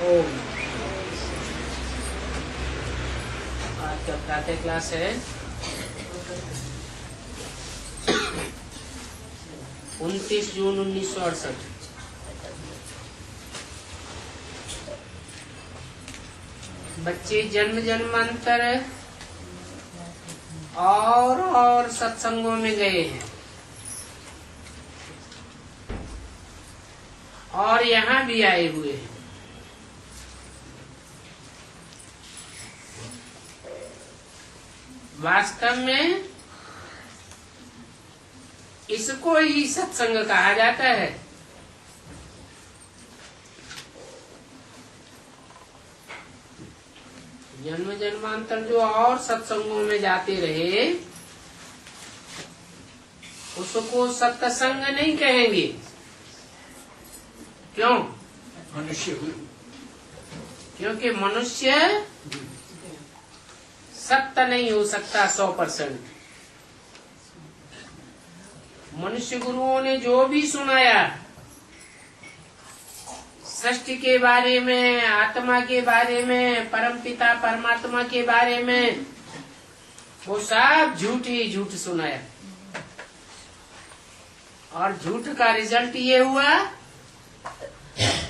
ओम। आज का प्रातः क्लास है 29 जून 1968। बच्चे जन्म जन्मांतर और सत्संगों में गए हैं और यहाँ भी आए हुए हैं। वास्तव में इसको ही सत्संग कहा जाता है। जन्म जन्मांतर जो और सत्संगों में जाते रहे उसको सत्संग नहीं कहेंगे। क्यों? मनुष्य, क्योंकि मनुष्य सत्य नहीं हो सकता 100%। मनुष्य गुरुओं ने जो भी सुनाया सृष्टि के बारे में, आत्मा के बारे में, परमपिता परमात्मा के बारे में, वो सब झूठ ही झूठ सुनाया। और झूठ का रिजल्ट ये हुआ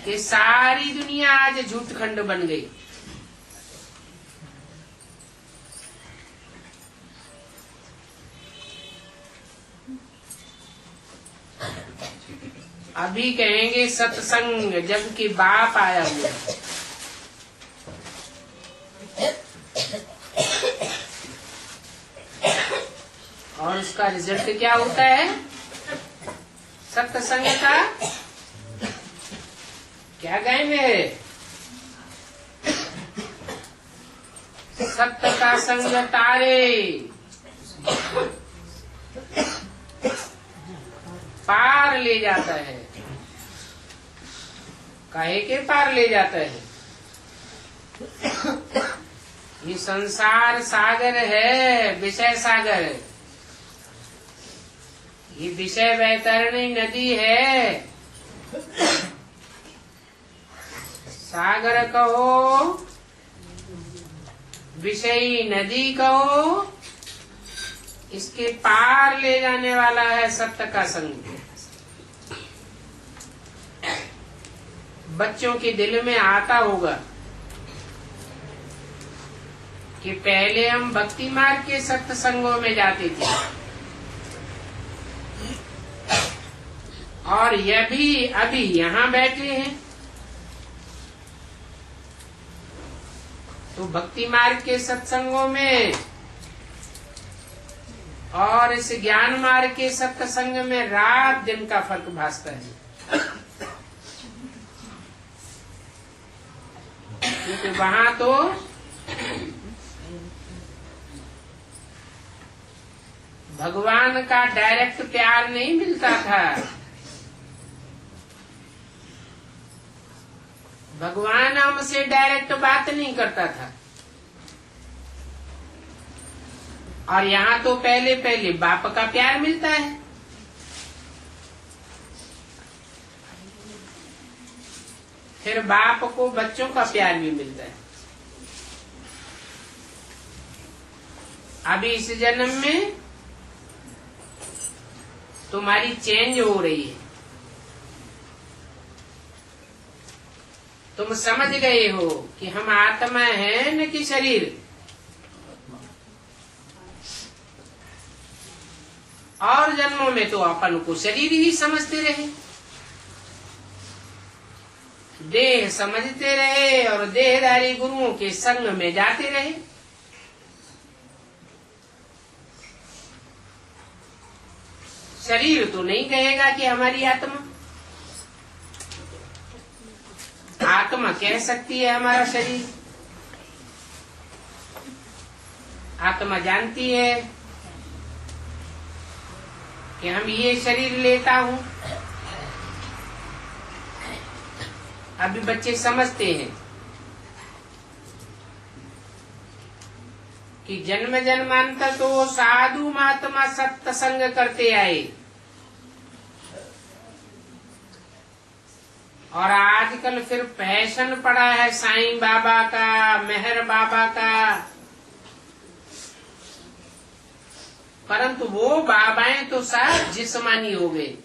कि सारी दुनिया आज झूठ खंड बन गई। अभी कहेंगे सत्संग, जबकि बाप आया हुआ। और उसका रिजल्ट क्या होता है सत्संग का? क्या गाएंगे? सत्य का संग तारे पार ले जाता है। काहे के पार ले जाता है? ये संसार सागर है, विषय सागर। ये विषय वैतरणी नदी है। सागर कहो, विषयी नदी कहो, इसके पार ले जाने वाला है सत्य का संग। बच्चों के दिल में आता होगा कि पहले हम भक्ति मार्ग के सत्संगों में जाते थे और यह भी अभी यहाँ बैठे हैं तो भक्ति मार्ग के सत्संगों में और इस ज्ञान मार्ग के सत्संग में रात दिन का फर्क भासता है। क्योंकि वहां तो भगवान का डायरेक्ट प्यार नहीं मिलता था। भगवान हमसे डायरेक्ट बात नहीं करता था। और यहाँ तो पहले पहले बाप का प्यार मिलता है। फिर बाप को बच्चों का प्यार भी मिलता है। अभी इस जन्म में तुम्हारी चेंज हो रही है। तुम समझ गए हो कि हम आत्मा है न कि शरीर। और जन्मों में तो अपन को शरीर ही समझते रहे, देह समझते रहे और देहधारी गुरुओं के संग में जाते रहे। शरीर तो नहीं कहेगा कि हमारी आत्मा। आत्मा कह सकती है हमारा शरीर। आत्मा जानती है कि हम ये शरीर लेता हूँ। अभी बच्चे समझते हैं कि जन्म जन्मांतर तो वो साधु महात्मा सत्संग करते आए और आजकल फिर फैशन पड़ा है साईं बाबा का, मेहर बाबा का, परंतु वो बाबाएं तो सब जिस्मानी हो गए।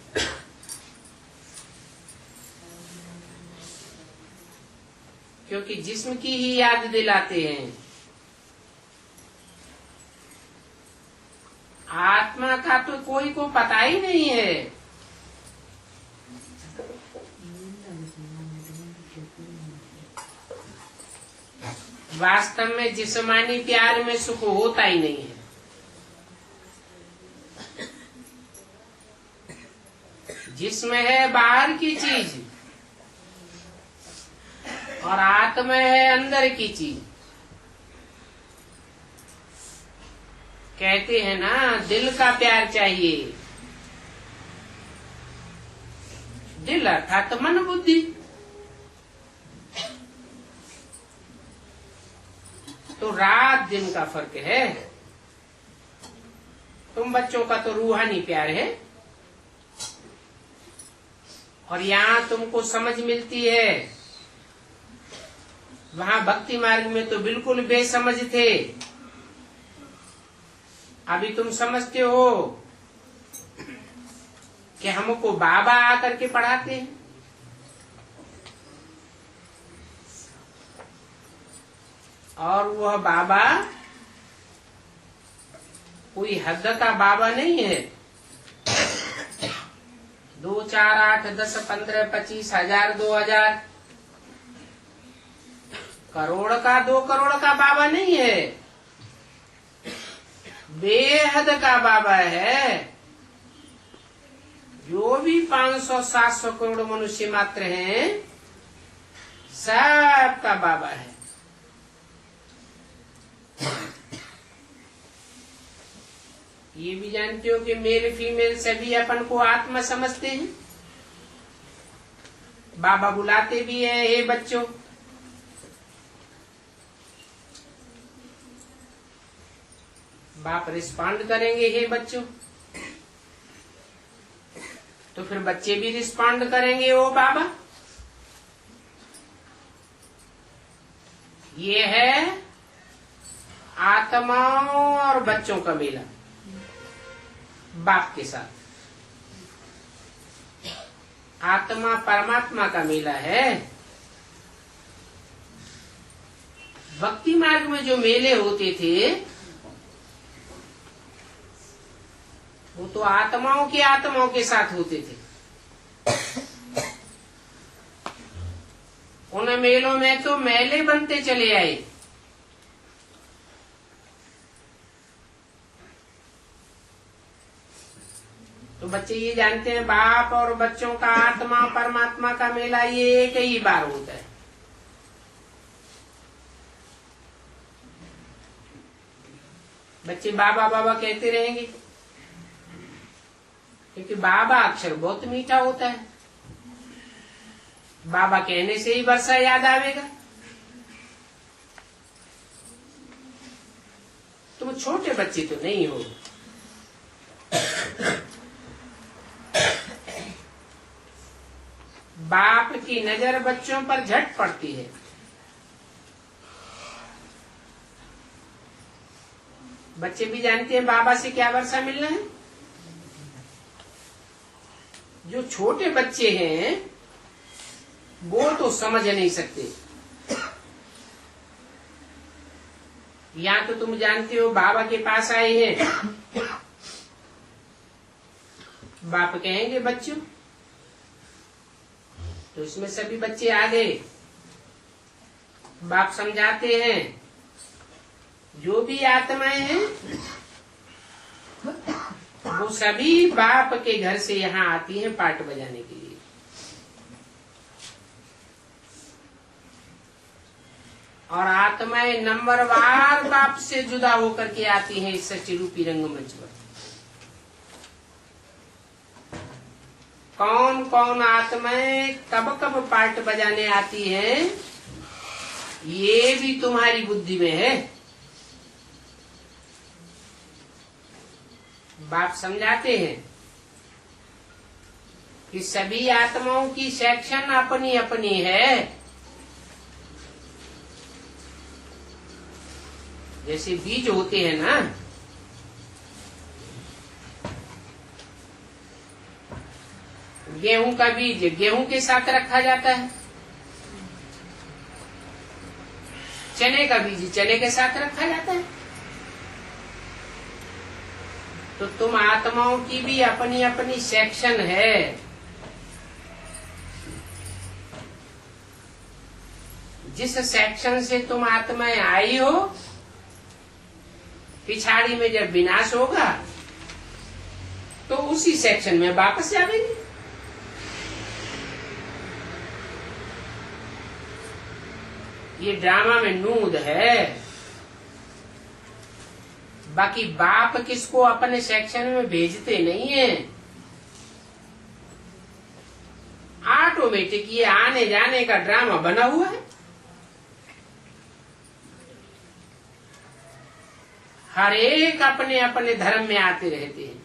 क्योंकि जिस्म की ही याद दिलाते हैं। आत्मा का तो कोई को पता ही नहीं है। वास्तव में जिस्मानी प्यार में सुख होता ही नहीं है। जिस्म है बाहर की चीज और आत्मा है अंदर की चीज। कहते हैं ना, दिल का प्यार चाहिए। दिल अर्थात मन बुद्धि। तो रात दिन का फर्क है। तुम बच्चों का तो रूहानी प्यार है और यहाँ तुमको समझ मिलती है। वहां भक्ति मार्ग में तो बिल्कुल बेसमझ थे। अभी तुम समझते हो कि हमको बाबा आकर के पढ़ाते हैं। और वह बाबा कोई हद का बाबा नहीं है। 2, 4, 8, 10, 15, 25 हजार, 2000 करोड़ का, 2 करोड़ का बाबा नहीं है। बेहद का बाबा है। जो भी 500, 700 करोड़ मनुष्य मात्र हैं, सबका बाबा है। ये भी जानते हो कि मेल फीमेल सभी अपन को आत्मा समझते हैं। बाबा बुलाते भी हैं, हे बच्चों। बाप रिस्पॉन्ड करेंगे, हे बच्चों। तो फिर बच्चे भी रिस्पॉन्ड करेंगे, ओ बाबा। ये है आत्माओं और बच्चों का मेला बाप के साथ। आत्मा परमात्मा का मेला है। भक्ति मार्ग में जो मेले होते थे वो तो आत्माओं के साथ होते थे। उन मेलों में तो मेले बनते चले आए। तो बच्चे ये जानते हैं बाप और बच्चों का, आत्मा परमात्मा का मेला ये एक ही बार होता है। बच्चे बाबा बाबा कहते रहेंगे क्योंकि बाबा अक्षर बहुत मीठा होता है। बाबा कहने से ही वर्षा याद आवेगा। तुम छोटे बच्चे तो नहीं हो। बाप की नजर बच्चों पर झट पड़ती है। बच्चे भी जानते हैं बाबा से क्या वर्षा मिलना है। जो छोटे बच्चे हैं वो तो समझ नहीं सकते। या तो तुम जानते हो बाबा के पास आए हैं, बाप कहेंगे बच्चों, तो इसमें सभी बच्चे आ गए। बाप समझाते हैं जो भी आत्माएं हैं वो सभी बाप के घर से यहाँ आती हैं पाठ बजाने के लिए। और आत्माएं नंबरवार बाप से जुदा होकर के आती हैं इस सच्ची रूपी रंगमंच पर। कौन कौन आत्माएं कब कब पाठ बजाने आती हैं ये भी तुम्हारी बुद्धि में है। बाप समझाते हैं कि सभी आत्माओं की सेक्शन अपनी अपनी है। जैसे बीज होते हैं ना, गेहूं का बीज गेहूं के साथ रखा जाता है, चने का बीज चने के साथ रखा जाता है। तो तुम आत्माओं की भी अपनी अपनी सेक्शन है। जिस सेक्शन से तुम आत्माएं आई हो, पिछाड़ी में जब विनाश होगा तो उसी सेक्शन में वापस जाएंगे। ये ड्रामा में नूद है। बाकी बाप किसको अपने सेक्शन में भेजते नहीं है, ऑटोमेटिक ये आने जाने का ड्रामा बना हुआ है। हर एक अपने अपने धर्म में आते रहते हैं।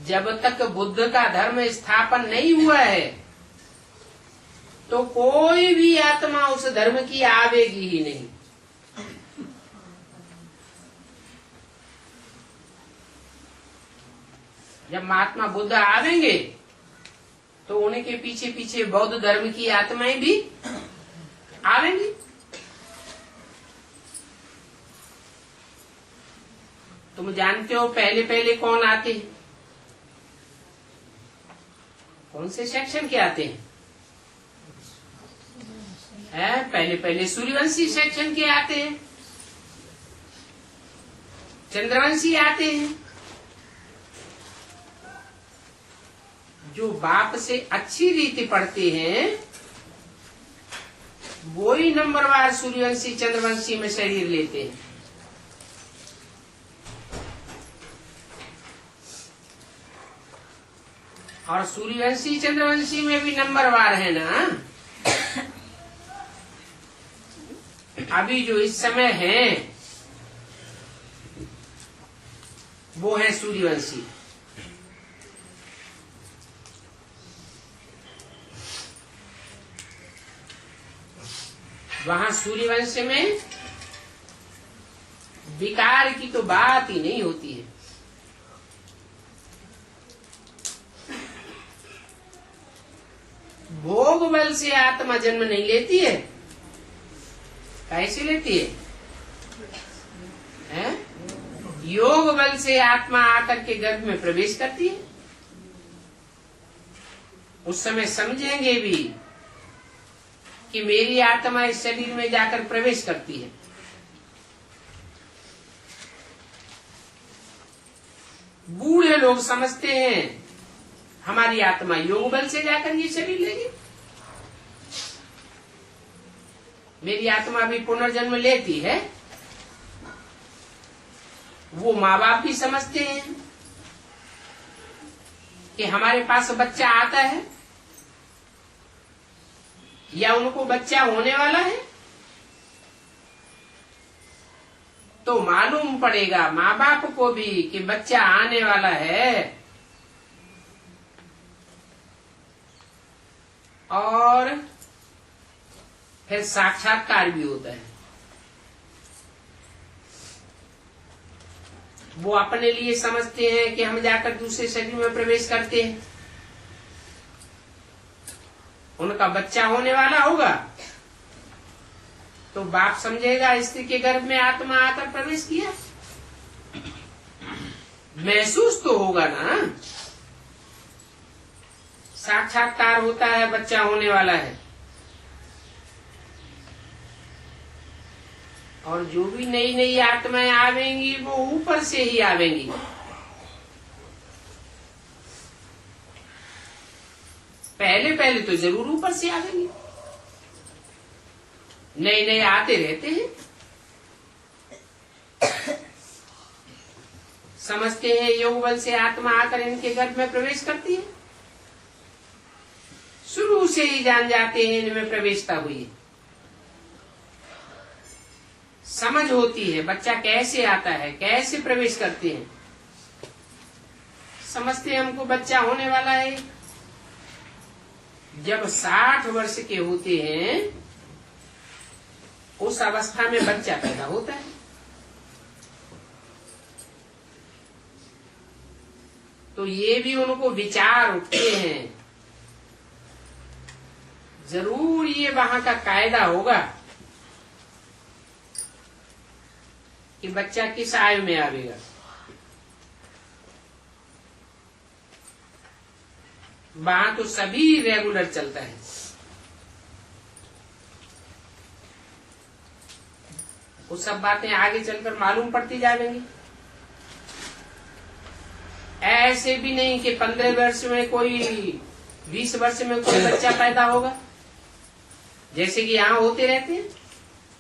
जब तक बुद्ध का धर्म स्थापन नहीं हुआ है तो कोई भी आत्मा उस धर्म की आवेगी ही नहीं। जब महात्मा बुद्ध आवेंगे तो उनके पीछे पीछे बौद्ध धर्म की आत्माएं भी आवेंगी। तुम जानते हो पहले पहले कौन आते हैं, कौन से सेक्शन के आते हैं? पहले पहले सूर्यवंशी सेक्शन के आते हैं, चंद्रवंशी आते हैं। जो बाप से अच्छी रीति पढ़ते हैं वो ही नंबरवार सूर्यवंशी चंद्रवंशी में शरीर लेते हैं। और सूर्यवंशी चंद्रवंशी में भी नंबरवार है ना। अभी जो इस समय है वो है सूर्यवंशी। वहां सूर्यवंश में विकार की तो बात ही नहीं होती है। भोग बल से आत्मा जन्म नहीं लेती है। कैसे लेती है? योग बल से आत्मा आकर के गर्भ में प्रवेश करती है। उस समय समझेंगे भी कि मेरी आत्मा इस शरीर में जाकर प्रवेश करती है। बूढ़े लोग समझते हैं हमारी आत्मा योग बल से जाकर ये शरीर लेगी। मेरी आत्मा भी पुनर्जन्म लेती है। वो माँ बाप भी समझते हैं कि हमारे पास बच्चा आता है या उनको बच्चा होने वाला है तो मालूम पड़ेगा माँ बाप को भी कि बच्चा आने वाला है। और फिर साक्षात्कार भी होता है। वो अपने लिए समझते हैं कि हम जाकर दूसरे शरीर में प्रवेश करते हैं, उनका बच्चा होने वाला होगा तो बाप समझेगा स्त्री के गर्भ में आत्मा आकर प्रवेश किया। महसूस तो होगा ना, साक्षात्कार होता है बच्चा होने वाला है। और जो भी नई नई आत्माएं आवेंगी वो ऊपर से ही आवेंगी। पहले पहले तो जरूर ऊपर से आवेंगी। नए नए आते रहते हैं। समझते हैं योग बल से आत्मा आकर इनके गर्भ में प्रवेश करती है। शुरू से ही जान जाते हैं इनमें प्रवेशता हुई। समझ होती है बच्चा कैसे आता है, कैसे प्रवेश करते हैं। समझते हैं हमको बच्चा होने वाला है। जब 60 वर्ष के होते हैं उस अवस्था में बच्चा पैदा होता है। तो ये भी उनको विचार उठते हैं, जरूर ये वहां का कायदा होगा कि बच्चा किस आयु में आवेगा। वहां तो सभी रेगुलर चलता है। वो सब बातें आगे चलकर मालूम पड़ती जाएंगी। ऐसे भी नहीं कि 15 वर्ष में कोई 20 वर्ष में कोई बच्चा पैदा होगा जैसे कि यहाँ होते रहते हैं।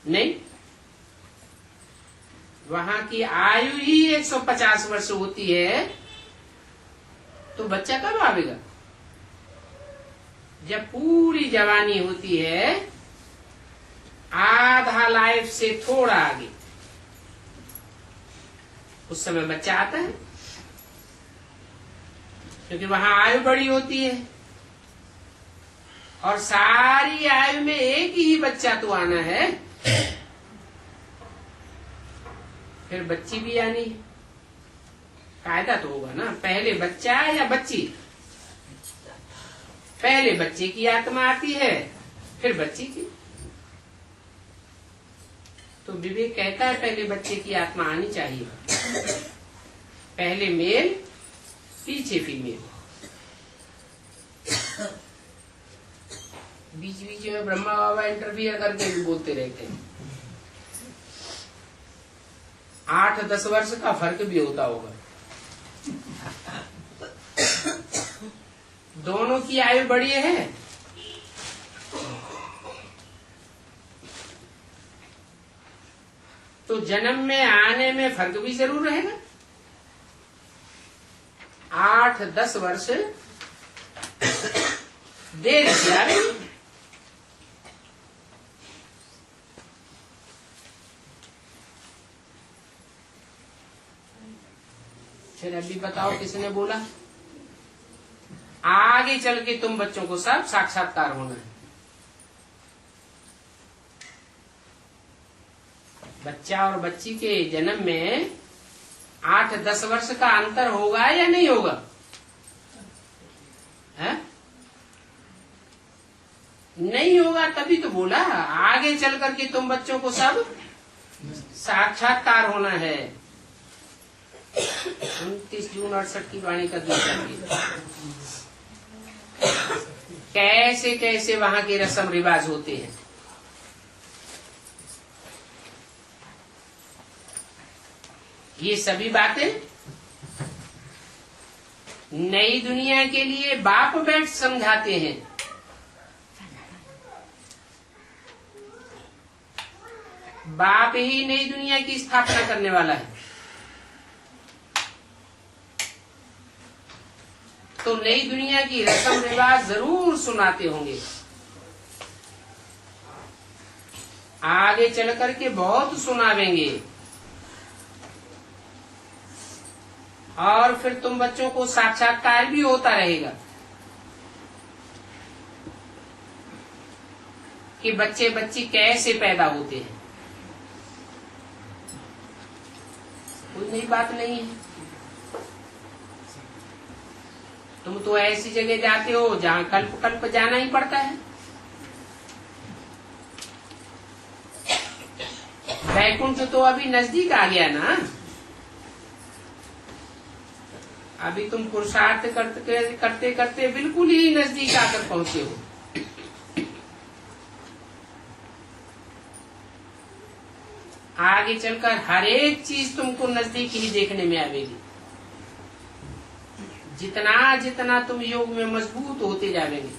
नहीं, वहां की आयु ही 150 वर्ष होती है। तो बच्चा कब आवेगा? जब पूरी जवानी होती है, आधा लाइफ से थोड़ा आगे, उस समय बच्चा आता है। क्योंकि वहां आयु बड़ी होती है और सारी आयु में एक ही बच्चा तो आना है, फिर बच्ची भी आनी है। कायदा तो होगा ना, पहले बच्चा या बच्ची। पहले बच्चे की आत्मा आती है, फिर बच्ची की। तो विवेक कहता है पहले बच्चे की आत्मा आनी चाहिए, पहले मेल पीछे फीमेल। बीच बीच में ब्रह्मा बाबा इंटरव्यू करके भी बोलते रहते हैं। 8-10 वर्ष का फर्क भी होता होगा। दोनों की आयु बड़ी है, तो जन्म में आने में फर्क भी जरूर रहेगा। 8-10 वर्ष देर से आ रही। फिर अभी बताओ किसने बोला आगे चल के तुम बच्चों को सब साक्षात्कार होना है। बच्चा और बच्ची के जन्म में 8-10 वर्ष का अंतर होगा या नहीं होगा? है? नहीं होगा, तभी तो बोला आगे चल करके तुम बच्चों को सब साक्षात्कार होना है। 29 जून 68 की वाणी का दूसरा कैसे कैसे वहां के रस्म रिवाज होते हैं। ये सभी बातें नई दुनिया के लिए बाप बैठ समझाते हैं। बाप ही नई दुनिया की स्थापना करने वाला है। तो नई दुनिया की रस्म रिवाज जरूर सुनाते होंगे। आगे चल करके बहुत सुनावेंगे। और फिर तुम बच्चों को साक्षात्कार भी होता रहेगा कि बच्चे बच्ची कैसे पैदा होते हैं। कोई नई बात नहीं है। तुम तो ऐसी जगह जाते हो जहाँ कल्प कल्प जाना ही पड़ता है। वैकुंठ तो अभी नजदीक आ गया ना। अभी तुम पुरुषार्थ करते करते बिल्कुल ही नजदीक आकर पहुंचे हो। आगे चलकर हर एक चीज तुमको नजदीक ही देखने में आएगी। जितना जितना तुम योग में मजबूत होते जाएंगे,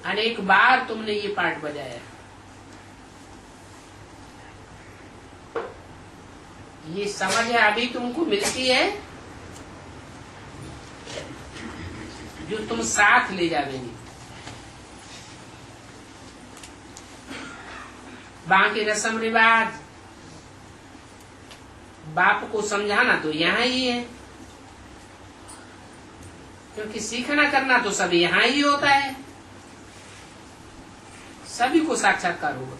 अनेक बार तुमने ये पाठ बजाया। ये समझ है अभी तुमको मिलती है जो तुम साथ ले जाएंगे। वहां के रस्म रिवाज, बाप को समझाना तो यहाँ ही है, क्योंकि सीखना करना तो सब यहाँ ही होता है। सभी को साक्षात्कार होगा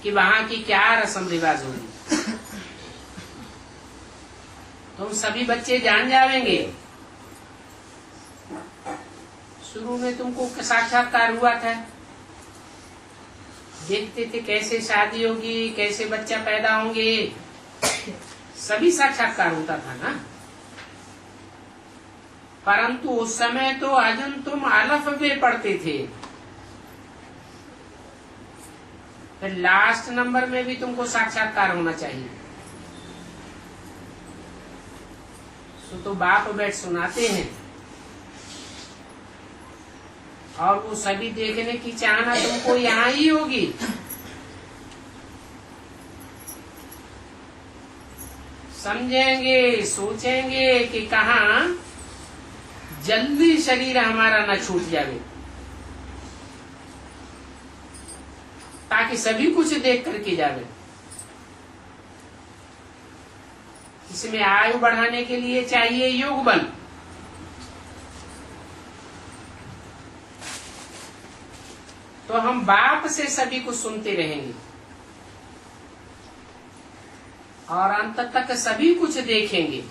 कि वहां की क्या रस्म रिवाज होगी। तुम सभी बच्चे जान जाएंगे। शुरू में तुमको साक्षात्कार हुआ था, देखते थे कैसे शादी होगी, कैसे बच्चा पैदा होंगे, सभी साक्षात्कार होता था ना। परंतु उस समय तो अजन तुम अलफ में पढ़ते थे, फिर लास्ट नंबर में भी तुमको साक्षात्कार होना चाहिए। तो बाप बैठ सुनाते हैं और वो सभी देखने की चाहना तुमको यहाँ ही होगी। समझेंगे, सोचेंगे कि कहाँ जल्दी शरीर हमारा न छूट जावे, ताकि सभी कुछ देख करके जावे। इसमें आयु बढ़ाने के लिए चाहिए योग बल। तो हम बाप से सभी को सुनते रहेंगे और अंत तक सभी कुछ देखेंगे।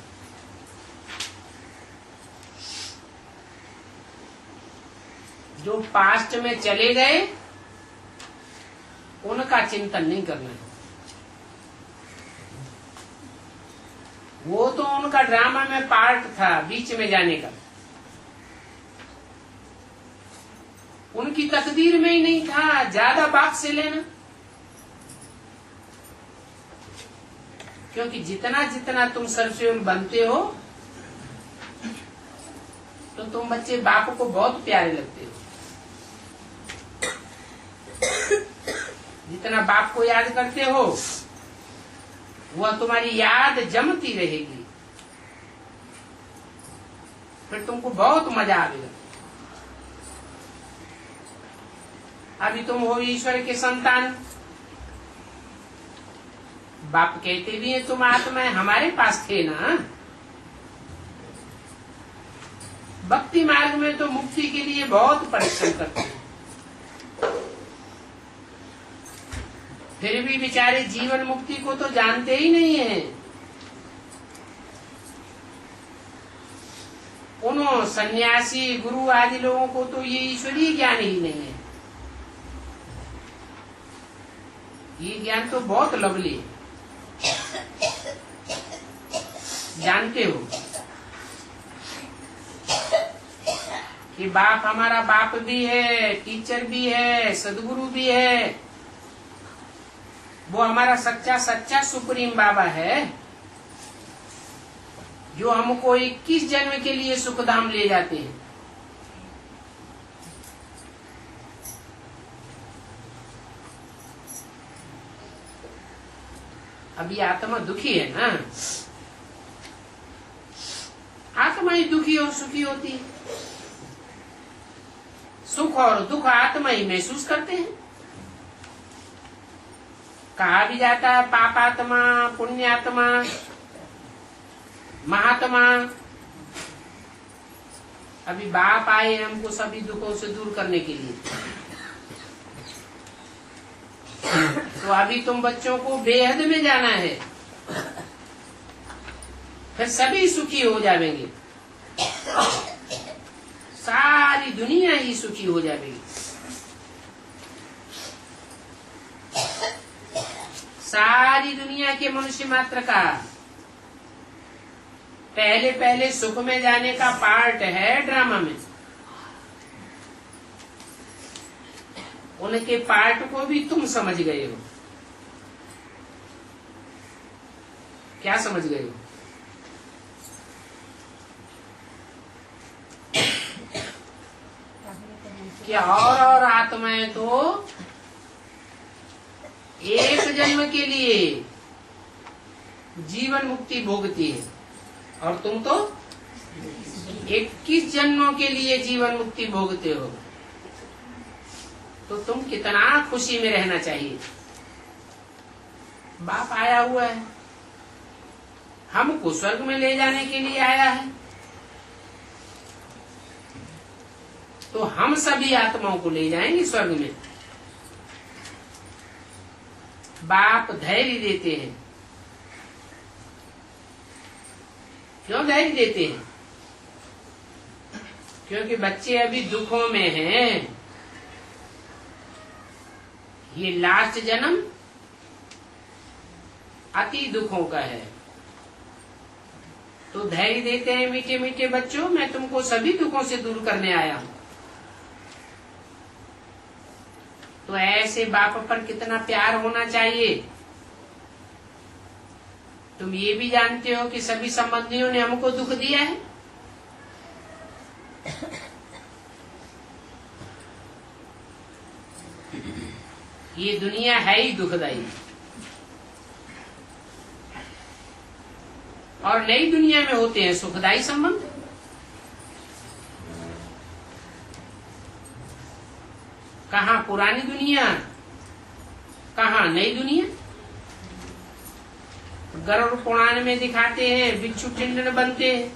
जो पास्ट में चले गए उनका चिंतन नहीं करना है। वो तो उनका ड्रामा में पार्ट था बीच में जाने का, उनकी तकदीर में ही नहीं था ज्यादा बाप से लेना। क्योंकि जितना जितना तुम सर्वस्व बनते हो तो तुम बच्चे बाप को बहुत प्यारे लगते हो। जितना बाप को याद करते हो वह तुम्हारी याद जमती रहेगी, फिर तुमको बहुत मजा आएगा। अभी तुम हो ईश्वर के संतान, बाप कहते भी हैं तुम आत्मा हमारे पास थे ना। भक्ति मार्ग में तो मुक्ति के लिए बहुत परिश्रम करते हैं, फिर भी बेचारे जीवन मुक्ति को तो जानते ही नहीं है। उन सन्यासी गुरु आदि लोगों को तो ये ईश्वरीय ज्ञान ही नहीं है। ये ज्ञान तो बहुत लवली है, जानते हो कि बाप हमारा बाप भी है, टीचर भी है, सदगुरु भी है। वो हमारा सच्चा सच्चा सुप्रीम बाबा है, जो हमको 21 जन्म के लिए सुखधाम ले जाते हैं। अभी आत्मा दुखी है ना, आत्मा ही दुखी और सुखी होती है। सुख और दुख आत्मा ही महसूस करते हैं। कहा भी जाता है पापात्मा, पुण्यात्मा, महात्मा। अभी बाप आए हमको सभी दुखों से दूर करने के लिए, तो अभी तुम बच्चों को बेहद में जाना है, फिर सभी सुखी हो जाएंगे, सारी दुनिया ही सुखी हो जाएगी। सारी दुनिया के मनुष्य मात्र का पहले पहले सुख में जाने का पार्ट है ड्रामा में। उनके पार्ट को भी तुम समझ गए हो। क्या समझ गए हो? कि और आत्माएं तो एक जन्म के लिए जीवन मुक्ति भोगती है और तुम तो 21 जन्मों के लिए जीवन मुक्ति भोगते हो। तो तुम कितना खुशी में रहना चाहिए। बाप आया हुआ है, हमको स्वर्ग में ले जाने के लिए आया है, तो हम सभी आत्माओं को ले जाएंगे स्वर्ग में। बाप धैर्य देते हैं। क्यों धैर्य देते हैं? क्योंकि बच्चे अभी दुखों में हैं। ये लास्ट जन्म अति दुखों का है, तो धैर्य देते हैं, मीठे मीठे बच्चों, मैं तुमको सभी दुखों से दूर करने आया हूं। तो ऐसे बाप पर कितना प्यार होना चाहिए। तुम ये भी जानते हो कि सभी संबंधियों ने हमको दुख दिया है। ये दुनिया है ही दुखदायी, और नई दुनिया में होते हैं सुखदायी संबंध। कहाँ पुरानी दुनिया, कहाँ नई दुनिया। गरुड़ पुराण में दिखाते हैं बिच्छू टिंडन बनते हैं,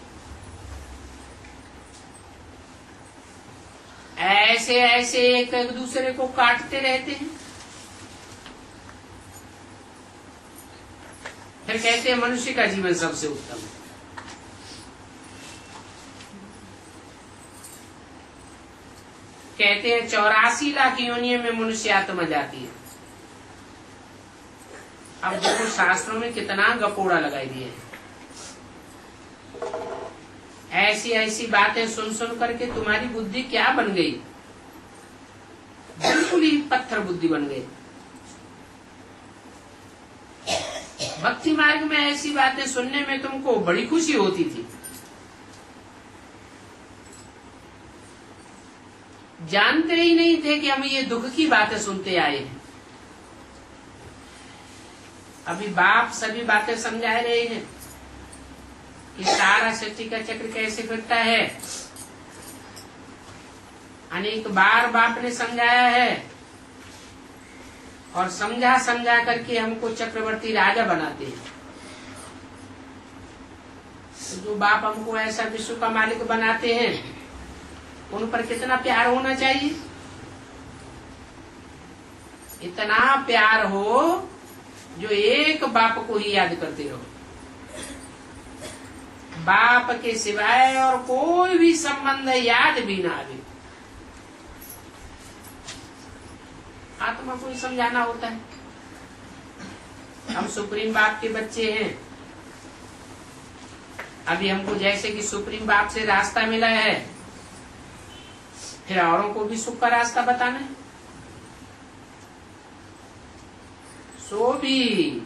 ऐसे ऐसे एक दूसरे को काटते रहते हैं, फिर कहते हैं मनुष्य का जीवन सबसे उत्तम। कहते हैं 84 लाख योनियों में मनुष्य आत्मा जाती है। अब देखो शास्त्रों में कितना गपोड़ा लगाई दिए है। ऐसी ऐसी बातें सुन सुन करके तुम्हारी बुद्धि क्या बन गई, बिल्कुल ही पत्थर बुद्धि बन गई। भक्ति मार्ग में ऐसी बातें सुनने में तुमको बड़ी खुशी होती थी। जानते ही नहीं थे कि हम ये दुख की बातें सुनते आए हैं। अभी बाप सभी बातें समझा रहे हैं कि सारा सृष्टि का चक्र कैसे फिरता है। अनेक बार बाप ने समझाया है, और समझा समझा करके हमको चक्रवर्ती राजा बनाते हैं। तो जो बाप हमको ऐसा विश्व का मालिक बनाते हैं, उन पर कितना प्यार होना चाहिए। इतना प्यार हो जो एक बाप को ही याद करते रहो। बाप के सिवाय और कोई भी संबंध याद भी ना आवे। आत्मा को ही समझाना होता है। हम सुप्रीम बाप के बच्चे हैं। अभी हमको जैसे कि सुप्रीम बाप से रास्ता मिला है, फिर औरों को भी सुख का रास्ता बताना है। सो भी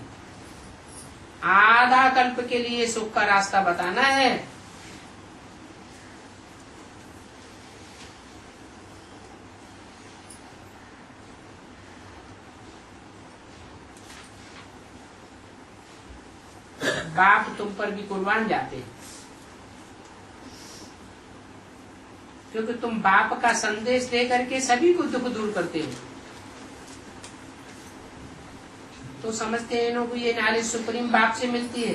आधा कल्प के लिए सुख का रास्ता बताना है। बाप तुम पर भी कुर्बान जाते हैं, क्योंकि तुम बाप का संदेश दे करके सभी को दुख दूर करते हो। तो समझते हैं इन्हों को ये नॉलेज सुप्रीम बाप से मिलती है।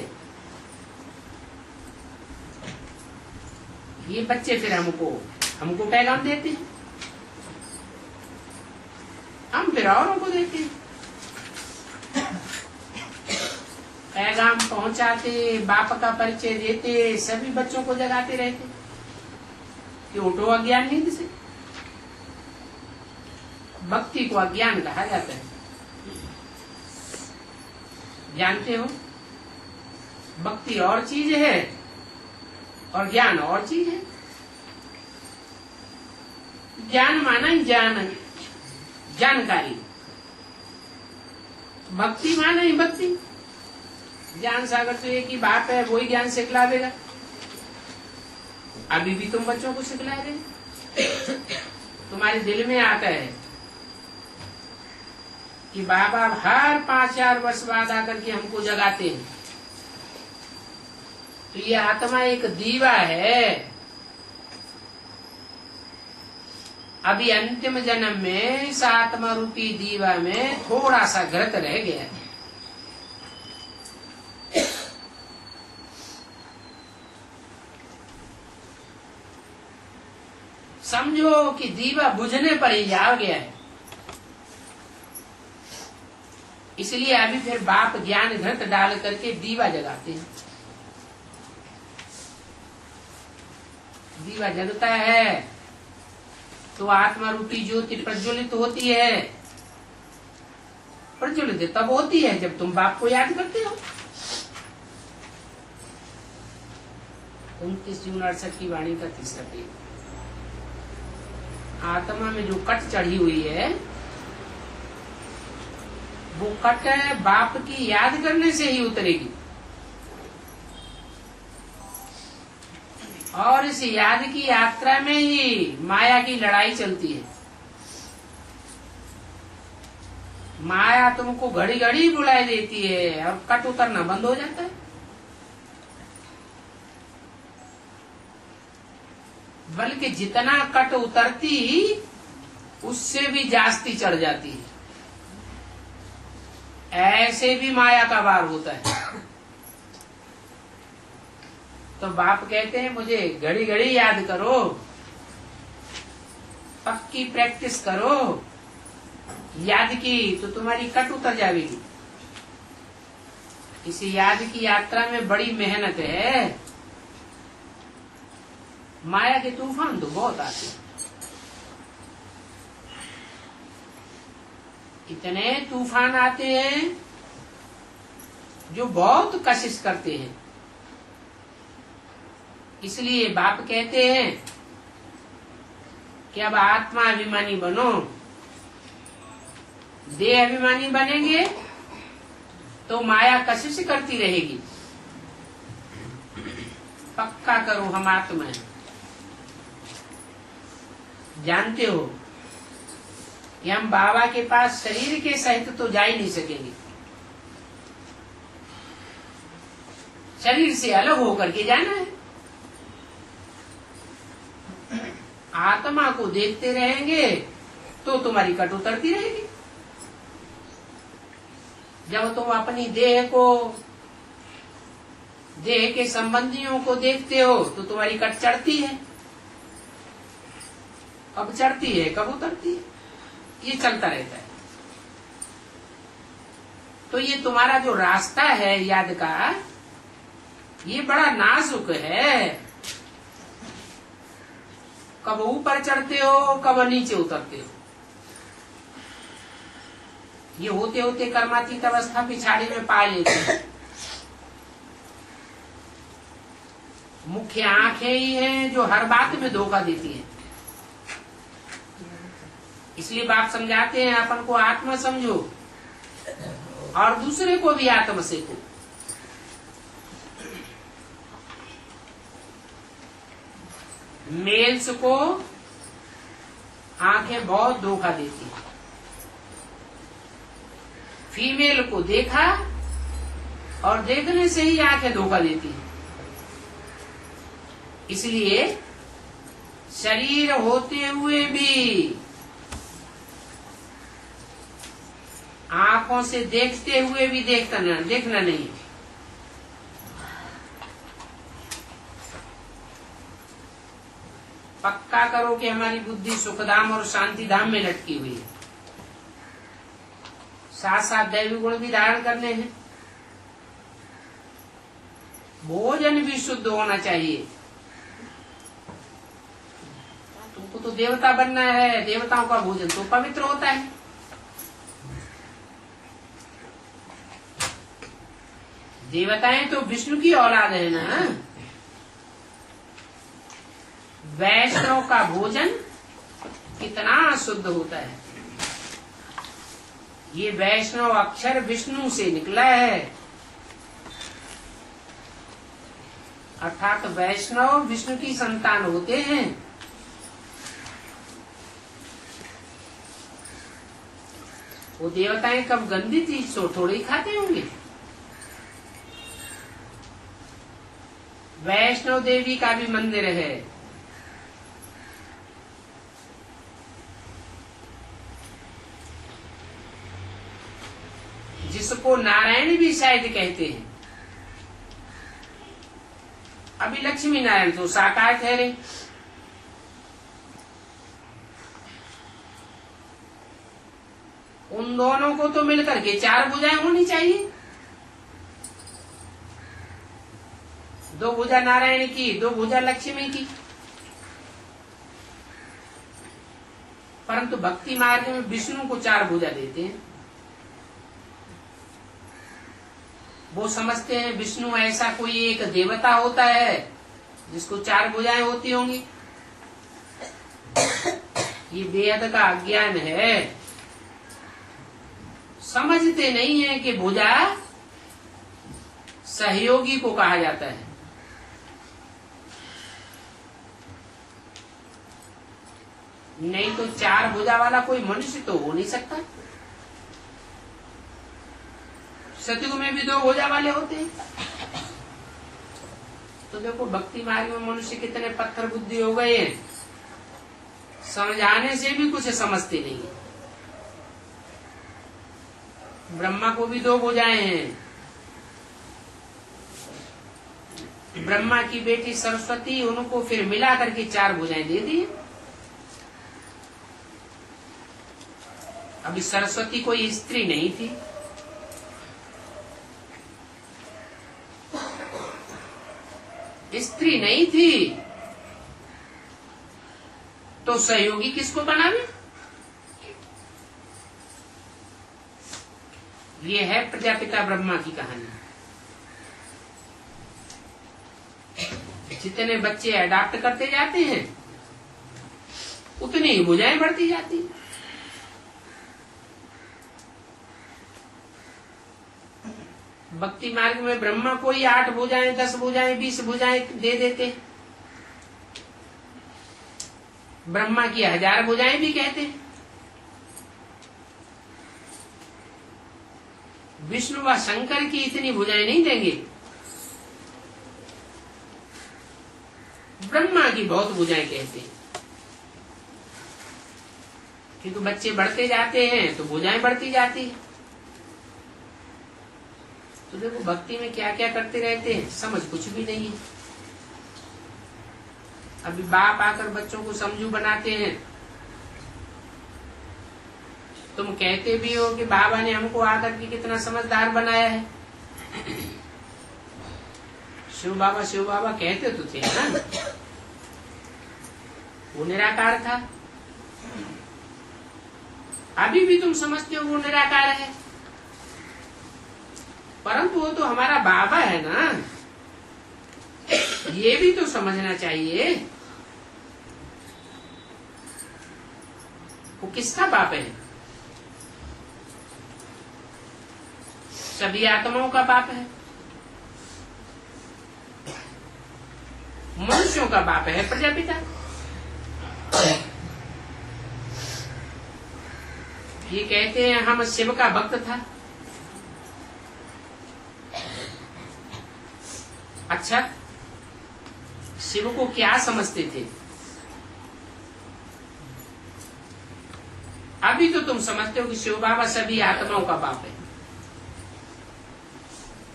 ये बच्चे फिर हमको पैगाम देते हैं, हम फिर औरों को देते हैं। पैगाम पहुंचाते, बाप का परिचय देते, सभी बच्चों को जगाते रहते कि उठो अज्ञान नींद से। भक्ति को अज्ञान कहा जाता है। जानते हो, भक्ति और चीज है और ज्ञान और चीज है। ज्ञान माना ही जानकारी, भक्ति माना ही भक्ति। ज्ञान सागर तो एक ही बाप है, वही ज्ञान सिखलावेगा। अभी भी तुम बच्चों को सिखला रहे, तुम्हारे दिल में आता है कि बाबा हर 5-4 वर्ष बाद आकर के हमको जगाते हैं। तो ये आत्मा एक दीवा है। अभी अंतिम जन्म में इस आत्मा रूपी दीवा में थोड़ा सा घृत रह गया है। समझो कि दीवा बुझने पर ही आ गया है। इसलिए अभी फिर बाप ज्ञान घृत डाल करके दीवा जगाते हैं। दीवा जगता है तो आत्मा रूपी ज्योति प्रज्वलित होती है। प्रज्वलित तब होती है जब तुम बाप को याद करते हो। 29 जून 68 की वाणी का तीसरा पेज। आत्मा में जो कट चढ़ी हुई है वो कट बाप की याद करने से ही उतरेगी। और इस याद की यात्रा में ही माया की लड़ाई चलती है। माया तुमको घड़ी घड़ी बुलाई देती है और कट उतरना बंद हो जाता है। बल्कि जितना कट उतरती उससे भी जास्ती चढ़ जाती है। ऐसे भी माया का वार होता है। तो बाप कहते हैं मुझे घड़ी घड़ी याद करो, पक्की प्रैक्टिस करो। याद की तो तुम्हारी कट उतर जाएगी। इस याद की यात्रा में बड़ी मेहनत है। माया के तूफान तो बहुत आते हैं। इतने तूफान आते हैं जो बहुत कशिश करते हैं। इसलिए बाप कहते हैं कि अब आत्मा अभिमानी बनो। देह अभिमानी बनेंगे तो माया कशिश करती रहेगी। पक्का करो हम आत्मा हैं। जानते हो कि हम बाबा के पास शरीर के सहित तो जा ही नहीं सकेंगे। शरीर से अलग होकर के जाना है। आत्मा को देखते रहेंगे तो तुम्हारी कट उतरती रहेगी। जब तुम अपनी देह को, देह के संबंधियों को देखते हो तो तुम्हारी कट चढ़ती है। कब चढ़ती है कब उतरती है, ये चलता रहता है। तो ये तुम्हारा जो रास्ता है याद का, ये बड़ा नाजुक है। कब ऊपर चढ़ते हो कब नीचे उतरते हो। ये होते होते कर्मातीत अवस्था पिछाड़ी में पा लेते हैं। मुख्य आंखें ही हैं जो हर बात में धोखा देती हैं। इसलिए बाप समझाते हैं अपन को आत्मा समझो और दूसरे को भी आत्मा सीखो। मेल्स को आंखें बहुत धोखा देती हैं। फीमेल को देखा और देखने से ही आंखें धोखा देती हैं। इसलिए शरीर होते हुए भी आंखों से देखते हुए भी देखना नहीं। पक्का करो कि हमारी बुद्धि सुखधाम और शांति धाम में लटकी हुई है। साथ साथ दैवी गुण भी धारण करने हैं। भोजन भी शुद्ध होना चाहिए। तुमको तो देवता बनना है। देवताओं का भोजन तो पवित्र होता है। देवताएं तो विष्णु की औलाद है ना। वैष्णव का भोजन कितना शुद्ध होता है। ये वैष्णव अक्षर विष्णु से निकला है। अर्थात वैष्णव विष्णु की संतान होते हैं। वो देवताएं कब गंदी चीज तो थोड़ी ही खाते होंगे। वैष्णव देवी का भी मंदिर है। जिसको नारायण भी शायद कहते हैं। अभी लक्ष्मी नारायण तो साकार ठहरे। उन दोनों को तो मिलकर के 4 भुजाएं होनी चाहिए। 2 भुजा नारायण की, 2 भुजा लक्ष्मी की। परंतु भक्ति मार्ग में विष्णु को 4 भुजा देते हैं। वो समझते हैं विष्णु ऐसा कोई एक देवता होता है जिसको 4 भुजाएं होती होंगी। ये वेद का अज्ञान है। समझते नहीं है कि भुजा सहयोगी को कहा जाता है। नहीं तो 4 भुजा वाला कोई मनुष्य तो हो नहीं सकता। सतयुग में भी 2 भुजा वाले होते हैं। तो देखो भक्ति मार्ग में मनुष्य कितने पत्थर बुद्धि हो गए हैं, समझाने से भी कुछ समझते नहीं है। ब्रह्मा को भी 2 भुजाएं हैं। ब्रह्मा की बेटी सरस्वती, उनको फिर मिला करके 4 भुजाएं दे दी। अभी सरस्वती कोई स्त्री नहीं थी। स्त्री नहीं थी तो सहयोगी किसको बनावे? ये है प्रजापिता ब्रह्मा की कहानी। जितने बच्चे अडॉप्ट करते जाते हैं उतनी ही भुजाएं बढ़ती जाती हैं। भक्ति मार्ग में ब्रह्मा को ही 8 भुजाएं, 10 भुजाएं, 20 भुजाएं दे देते। ब्रह्मा की 1000 भुजाएं भी कहते हैं। विष्णु व शंकर की इतनी भुजाएं नहीं देंगे। ब्रह्मा की बहुत भुजाएं कहते हैं। क्योंकि बच्चे बढ़ते जाते हैं तो भुजाएं बढ़ती जाती है। तो देखो भक्ति में क्या क्या करते रहते हैं, समझ कुछ भी नहीं है। अभी बाप आकर बच्चों को समझू बनाते हैं। तुम कहते भी हो कि बाबा ने हमको आकर के कितना समझदार बनाया है। शिव बाबा कहते तो थे ना, वो निराकार था। अभी भी तुम समझते हो वो निराकार है, परंतु वो तो हमारा बाबा है ना। ये भी तो समझना चाहिए वो किसका बाप है। सभी आत्माओं का बाप है। मनुष्यों का बाप है प्रजापिता। ये कहते हैं हम शिव का भक्त था। अच्छा, शिव को क्या समझते थे? अभी तो तुम समझते हो कि शिव बाबा सभी आत्माओं का बाप है,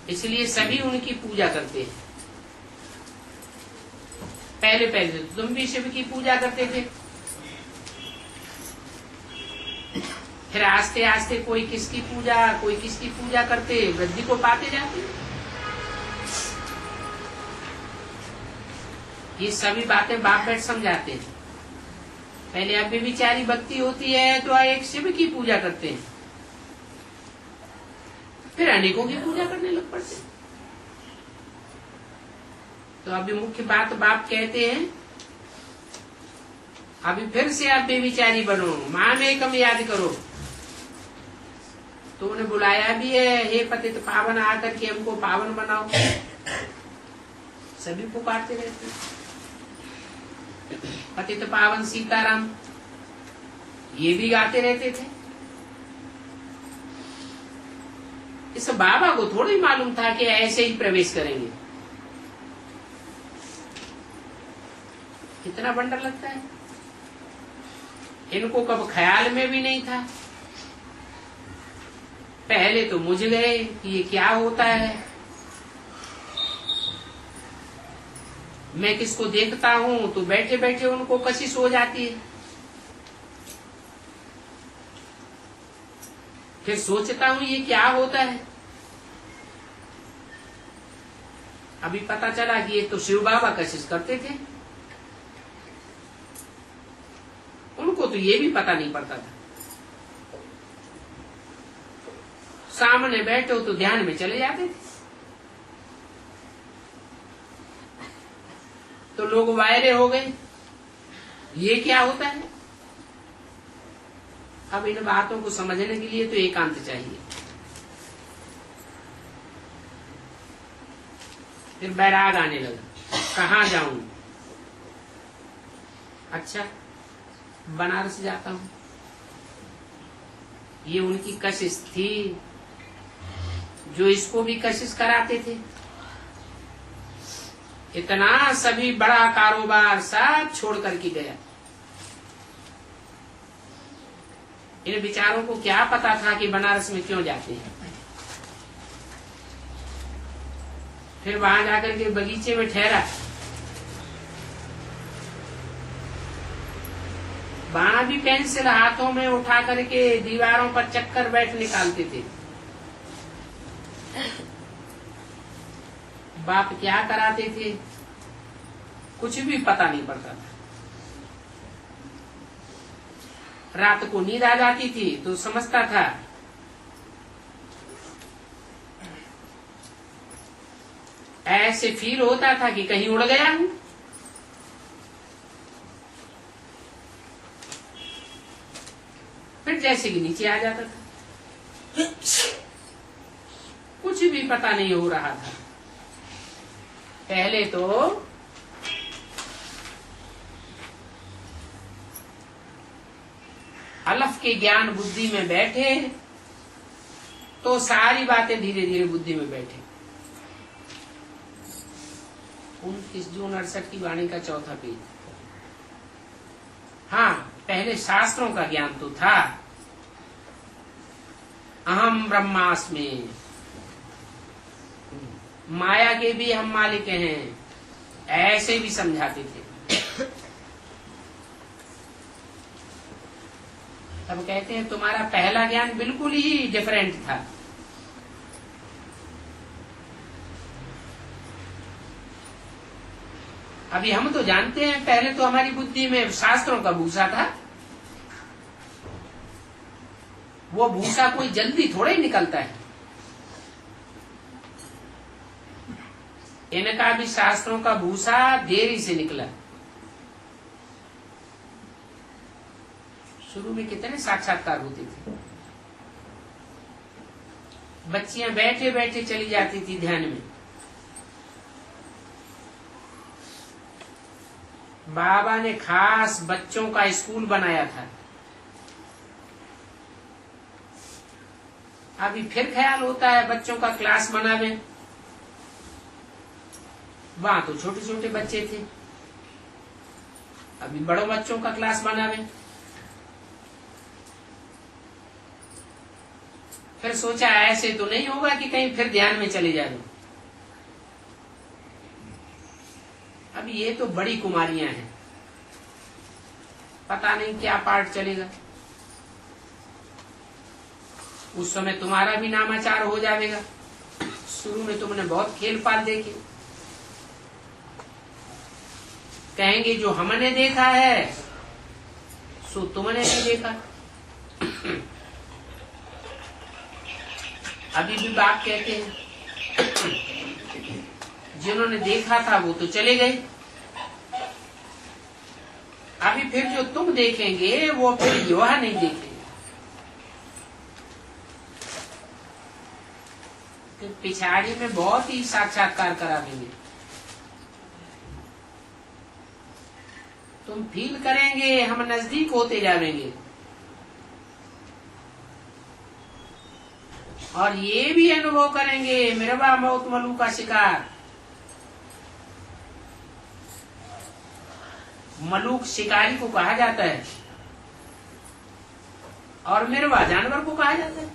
इसलिए सभी उनकी पूजा करते हैं। पहले पहले तो तुम भी शिव की पूजा करते थे, फिर आस्ते आस्ते कोई किसकी पूजा करते वृद्धि को पाते जाते। ये सभी बातें बाप बैठ समझाते हैं। पहले अब भी विचारी भक्ति होती है तो एक शिव की पूजा करते हैं, फिर अनेकों की पूजा करने लग पड़ते हैं। तो अभी मुख्य बात बाप कहते हैं, अभी फिर से आप बेविचारी बनो, मां में कम याद करो। तो उन्हें बुलाया भी है, हे पतित पावन आकर के हमको पावन बनाओ। सभी पुकारते रहते हैं, पतित पावन सीताराम, ये भी गाते रहते थे। इस बाबा को थोड़ी मालूम था कि ऐसे ही प्रवेश करेंगे। कितना बंडर लगता है। इनको कब ख्याल में भी नहीं था। पहले तो मुझ गए कि ये क्या होता है। मैं किसको देखता हूं तो बैठे बैठे उनको कशिश हो जाती है। फिर सोचता हूं ये क्या होता है। अभी पता चला कि ये तो शिव बाबा कशिश करते थे। उनको तो ये भी पता नहीं पड़ता था। सामने बैठे हो तो ध्यान में चले जाते थे। तो लोग वायरे हो गए, ये क्या होता है। अब इन बातों को समझने के लिए तो एकांत चाहिए। फिर बैराग आने लगा, कहाँ जाऊं। अच्छा, बनारस जाता हूं। ये उनकी कशिश थी, जो इसको भी कशिश कराते थे। इतना सभी बड़ा कारोबार सब छोड़ करके गया। इन विचारों को क्या पता था कि बनारस में क्यों जाते हैं। फिर वहां जाकर के बगीचे में ठहरा। वहां भी पेंसिल हाथों में उठा करके दीवारों पर चक्कर बैठ निकालते थे। बाप क्या कराते थे कुछ भी पता नहीं पड़ता था। रात को नींद आ जाती थी तो समझता था ऐसे फील होता था कि कहीं उड़ गया हूं। फिर जैसे कि नीचे आ जाता था। कुछ भी पता नहीं हो रहा था। पहले तो अलफ के ज्ञान बुद्धि में बैठे तो सारी बातें धीरे धीरे बुद्धि में बैठे। 29 जून 68 की वाणी का चौथा पेज। हाँ, पहले शास्त्रों का ज्ञान तो था। अहम ब्रह्मास्मि, माया के भी हम मालिक हैं, ऐसे भी समझाते थे। तब कहते हैं तुम्हारा पहला ज्ञान बिल्कुल ही डिफरेंट था। अभी हम तो जानते हैं पहले तो हमारी बुद्धि में शास्त्रों का भूसा था। वो भूसा कोई जल्दी थोड़े ही निकलता है। इनका भी शास्त्रों का भूसा देरी से निकला। शुरू में कितने साक्षात्कार होते थे। बच्चियां बैठे बैठे चली जाती थी ध्यान में। बाबा ने खास बच्चों का स्कूल बनाया था। अभी फिर ख्याल होता है बच्चों का क्लास बनावे। वहां तो छोटे छोटे बच्चे थे, अभी बड़ों बच्चों का क्लास बनावे। फिर सोचा ऐसे तो नहीं होगा कि कहीं फिर ध्यान में चले जाए। अब ये तो बड़ी कुमारियां हैं, पता नहीं क्या पार्ट चलेगा। उस समय तुम्हारा भी नामाचार हो जाएगा। शुरू में तुमने बहुत खेल पाल देखे। कहेंगे जो हमने देखा है सो तुमने नहीं देखा। अभी भी बाप कहते हैं जिन्होंने देखा था वो तो चले गए। अभी फिर जो तुम देखेंगे वो फिर युवा नहीं देखेंगे। तो पिछाड़ी में बहुत ही साक्षात्कार करा देंगे। तुम फील करेंगे हम नजदीक होते जाएंगे। और ये भी अनुभव करेंगे मिरवा मौत मलू का शिकार। मलूक शिकारी को कहा जाता है और मिरवा जानवर को कहा जाता है।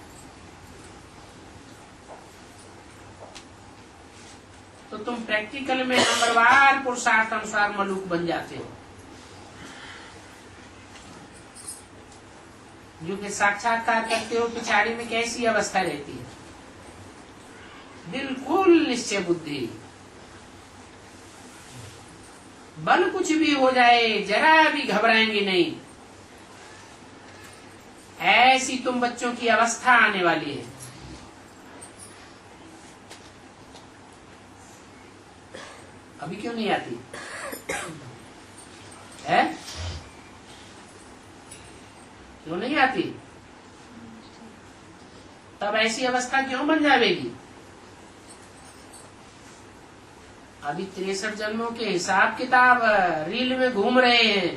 तुम प्रैक्टिकल में नंबरवार पुरुषार्थ अनुसार मलूक बन जाते हो। जो कि साक्षात्कार करते हो पिछाड़ी में कैसी अवस्था रहती है, बिल्कुल निश्चय बुद्धि, बल कुछ भी हो जाए जरा भी घबराएंगे नहीं। ऐसी तुम बच्चों की अवस्था आने वाली है। अभी क्यों नहीं आती है? क्यों नहीं आती? तब ऐसी अवस्था क्यों बन जाएगी? अभी 63 जन्मों के हिसाब किताब रील में घूम रहे हैं,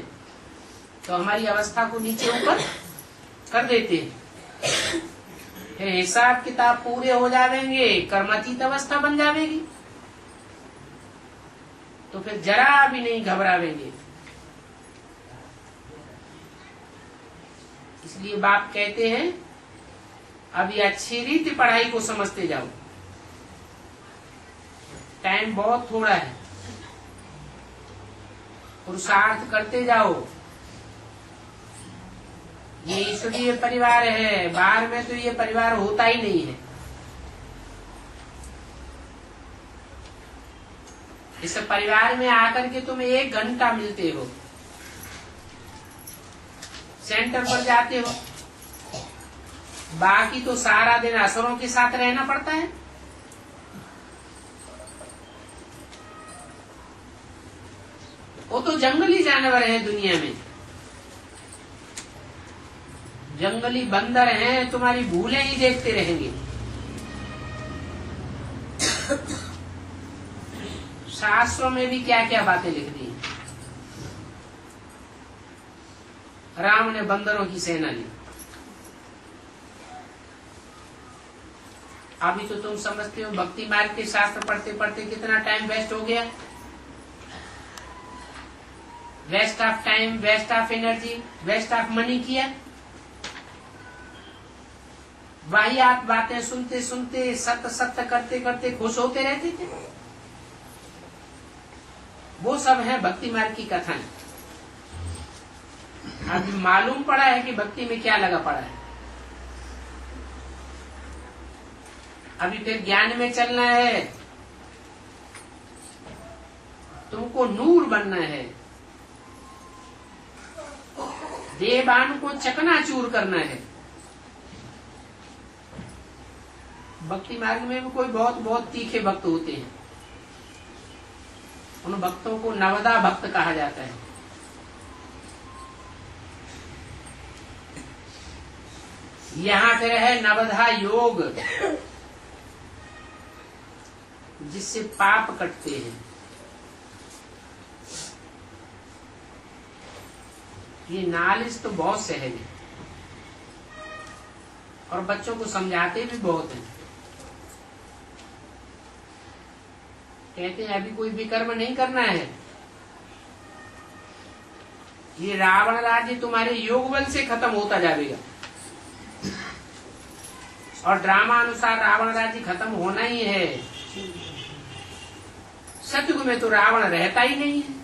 तो हमारी अवस्था को नीचे ऊपर कर देते हैं। फिर हिसाब किताब पूरे हो जाएंगे, कर्मातीत अवस्था बन जाएगी, तो फिर जरा भी नहीं घबरावेंगे। इसलिए बाप कहते हैं अभी अच्छी रीति पढ़ाई को समझते जाओ, टाइम बहुत थोड़ा है, पुरुषार्थ करते जाओ। ये ईश्वरीय परिवार है, बाहर में तो ये परिवार होता ही नहीं है। इस परिवार में आकर के तुम 1 घंटा मिलते हो, सेंटर पर जाते हो, बाकी तो सारा दिन असुरों के साथ रहना पड़ता है। वो तो जंगली जानवर हैं दुनिया में, जंगली बंदर हैं, तुम्हारी भूलें ही देखते रहेंगे। शास्त्रों में भी क्या क्या बातें लिख दी। राम ने बंदरों की सेना ली। अभी तो तुम समझते हो भक्ति मार्ग के शास्त्र पढ़ते पढ़ते कितना टाइम वेस्ट हो गया। Waste of time, waste of energy, waste of money किया। वही आप बातें सुनते सुनते सत्य सत्य करते करते खुश होते रहते थे। वो सब है भक्ति मार्ग की कथाएं। अभी मालूम पड़ा है कि भक्ति में क्या लगा पड़ा है। अभी फिर ज्ञान में चलना है, तुमको नूर बनना है, देवान को चकनाचूर करना है। भक्ति मार्ग में भी कोई बहुत बहुत तीखे भक्त होते हैं, उन भक्तों को नवदा भक्त कहा जाता है। यहाँ फिर है नवधा योग, जिससे पाप कटते हैं। ये नॉलेज तो बहुत सहज है और बच्चों को समझाते भी बहुत हैं। कहते हैं अभी कोई विकर्म नहीं करना है, ये रावण राज्य तुम्हारे योग बल से खत्म होता जाएगा। और ड्रामा अनुसार रावण राज्य खत्म होना ही है। सतयुग में तो रावण रहता ही नहीं है,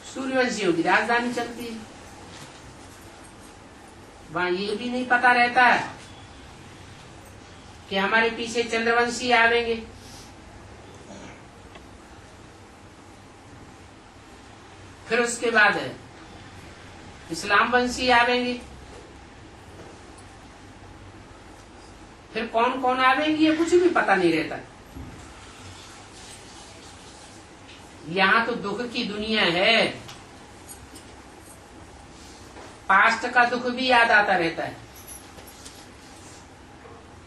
सूर्यवंशियों की राजधानी चलती है। वहां ये भी नहीं पता रहता कि हमारे पीछे चंद्रवंशी आवेंगे। फिर उसके बाद है इस्लाम वंशी आवेंगे। फिर कौन कौन आवेंगे ये कुछ भी पता नहीं रहता। यहाँ तो दुख की दुनिया है, पास्ट का दुख भी याद आता रहता है,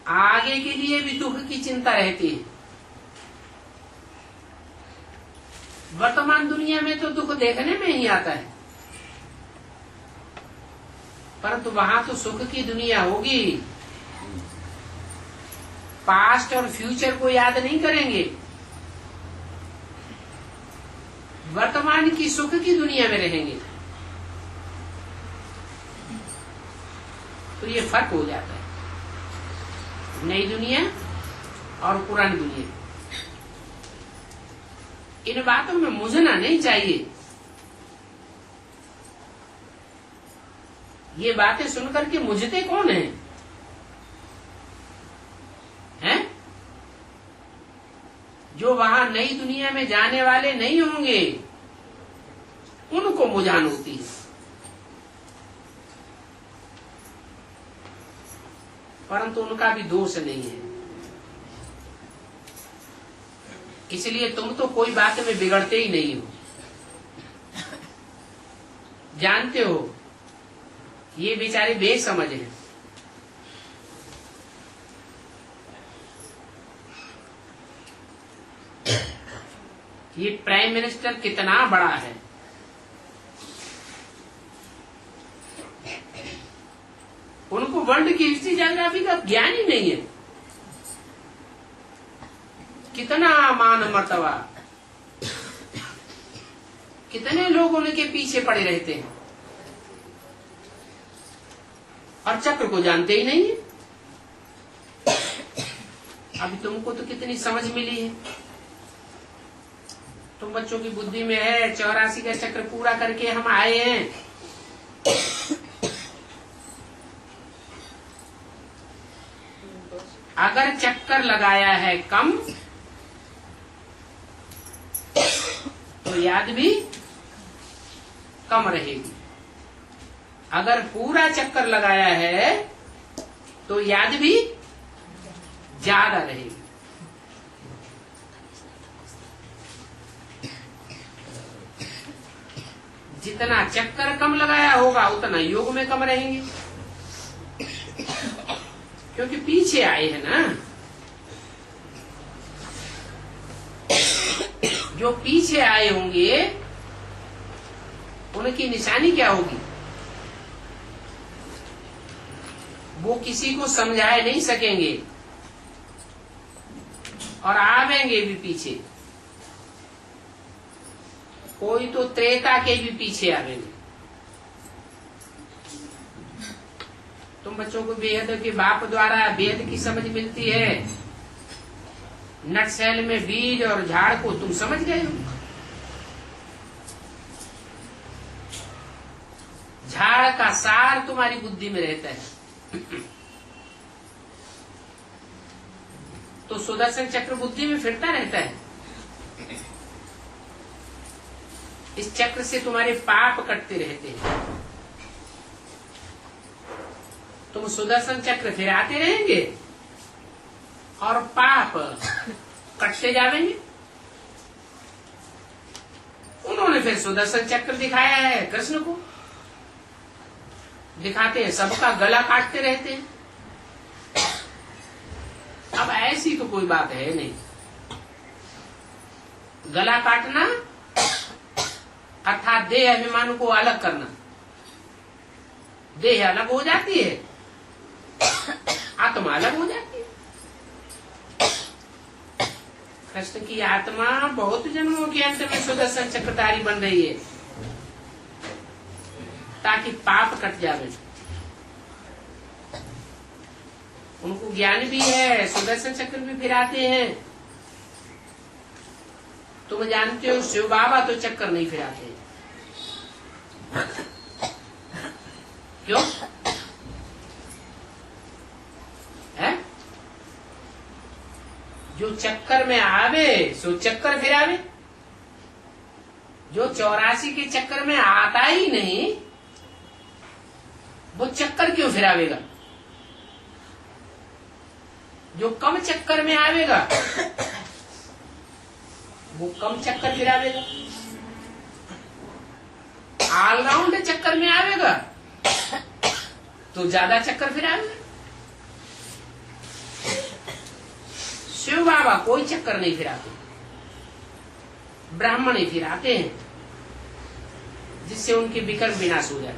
आगे के लिए भी दुख की चिंता रहती है। वर्तमान दुनिया में तो दुख देखने में ही आता है, परंतु वहां तो सुख की दुनिया होगी। पास्ट और फ्यूचर को याद नहीं करेंगे, वर्तमान की सुख की दुनिया में रहेंगे। तो ये फर्क हो जाता है, नई दुनिया और पुरानी दुनिया। इन बातों में मुझना नहीं चाहिए। ये बातें सुनकर के मुझते कौन है? हैं? जो वहां नई दुनिया में जाने वाले नहीं होंगे उनको मुझान होती है, परंतु उनका भी दोष नहीं है। इसलिए तुम तो कोई बात में बिगड़ते ही नहीं हो। जानते हो ये बेचारे बेसमझ हैं। ये प्राइम मिनिस्टर कितना बड़ा है, उनको वर्ल्ड की हिस्ट्री ज्योग्राफी का ज्ञान ही नहीं है। कितना मान मर्तबा, कितने लोग उनके पीछे पड़े रहते हैं और चक्र को जानते ही नहीं है। अभी तुमको तो कितनी समझ मिली है, तुम बच्चों की बुद्धि में है 84 का चक्र पूरा करके हम आए हैं। अगर चक्कर लगाया है कम तो याद भी कम रहेगी, अगर पूरा चक्कर लगाया है तो याद भी ज्यादा रहेगी। जितना चक्कर कम लगाया होगा उतना योग में कम रहेंगे, क्योंकि पीछे आए हैं ना। जो पीछे आए होंगे उनकी निशानी क्या होगी? वो किसी को समझाए नहीं सकेंगे और आवेंगे भी पीछे। कोई तो त्रेता के भी पीछे आवेंगे। तुम बच्चों को बेहद के बाप द्वारा वेद की समझ मिलती है, नटशैल में बीज और झाड़ को तुम समझ गए हो। झाड़ का सार तुम्हारी बुद्धि में रहता है। तो सुदर्शन चक्र बुद्धि में फिरता रहता है। इस चक्र से तुम्हारे पाप कटते रहते हैं। तुम सुदर्शन चक्र फिराते रहेंगे और पाप कटते जाएंगे। उन्होंने फिर सुदर्शन चक्र दिखाया है, कृष्ण को दिखाते हैं, सबका गला काटते रहते हैं। अब ऐसी तो कोई बात है नहीं। गला काटना अर्थात देह अभिमान को अलग करना। देह अलग हो जाती है, आत्मा अलग हो जाती है। कृष्ण की आत्मा बहुत जन्मों के अंत में सुदर्शन चक्रधारी बन रही है ताकि पाप कट जावे। उनको ज्ञान भी है, सुदर्शन चक्र भी फिराते हैं। तुम जानते हो शिव बाबा तो चक्कर नहीं फिराते। क्यों है? जो चक्कर में आवे सो चक्कर फिरावे। जो 84 के चक्कर में आता ही नहीं वो चक्कर क्यों फिरावेगा? जो कम चक्कर में आवेगा वो कम चक्कर फिरावेगा। ऑलराउंड चक्कर में आवेगा तो ज्यादा चक्कर फिरावेगा। शिव बाबा कोई चक्कर नहीं फिराते, ब्राह्मण ही फिराते हैं, जिससे उनके विकर्म विनाश हो जाए।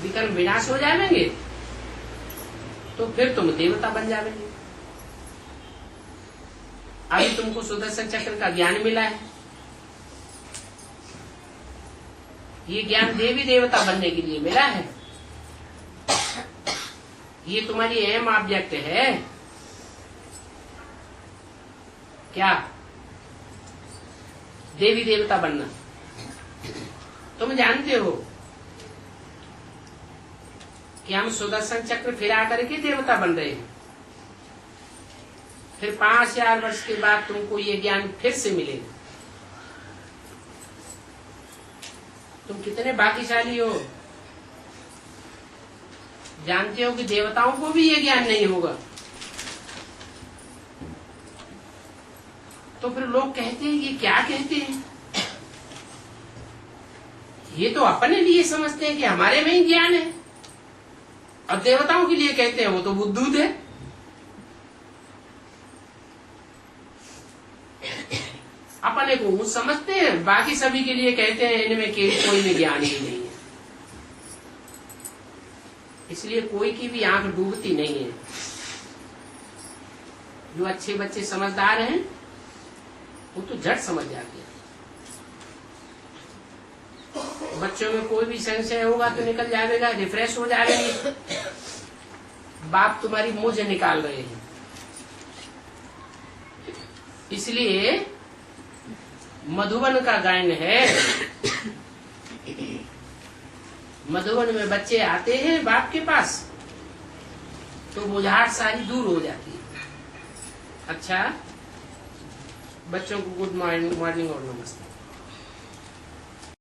विकर्म विनाश हो जाएंगे तो फिर तुम देवता बन जाओगे। अभी तुमको सुदर्शन चक्र का ज्ञान मिला है, ये ज्ञान देवी देवता बनने के लिए मिला है। ये तुम्हारी एम ऑब्जेक्ट है। क्या? देवी देवता बनना। तुम जानते हो कि हम सुदर्शन चक्र फिरा करके देवता बन रहे हैं। फिर 5000 वर्ष के बाद तुमको ये ज्ञान फिर से मिलेगा। तुम कितने भाग्यशाली हो। जानते हो कि देवताओं को भी ये ज्ञान नहीं होगा। तो फिर लोग कहते हैं, ये क्या कहते हैं? ये तो अपने लिए समझते हैं कि हमारे में ही ज्ञान है, और देवताओं के लिए कहते हैं वो तो बुद्धू थे। अपने को वो समझते हैं, बाकी सभी के लिए कहते हैं इनमें कोई में ज्ञान ही नहीं है। इसलिए कोई की भी आंख डूबती नहीं है। जो अच्छे बच्चे समझदार हैं वो तो झट समझ जाते हैं। बच्चों में कोई भी संशय होगा तो निकल जाएगा, रिफ्रेश हो जाएंगे। बाप तुम्हारी मुझ निकाल रहे हैं। इसलिए मधुबन का गायन है। मधुबन में बच्चे आते हैं बाप के पास तो बुझाहट सारी दूर हो जाती है। अच्छा, बच्चों को गुड मॉर्निंग और नमस्ते।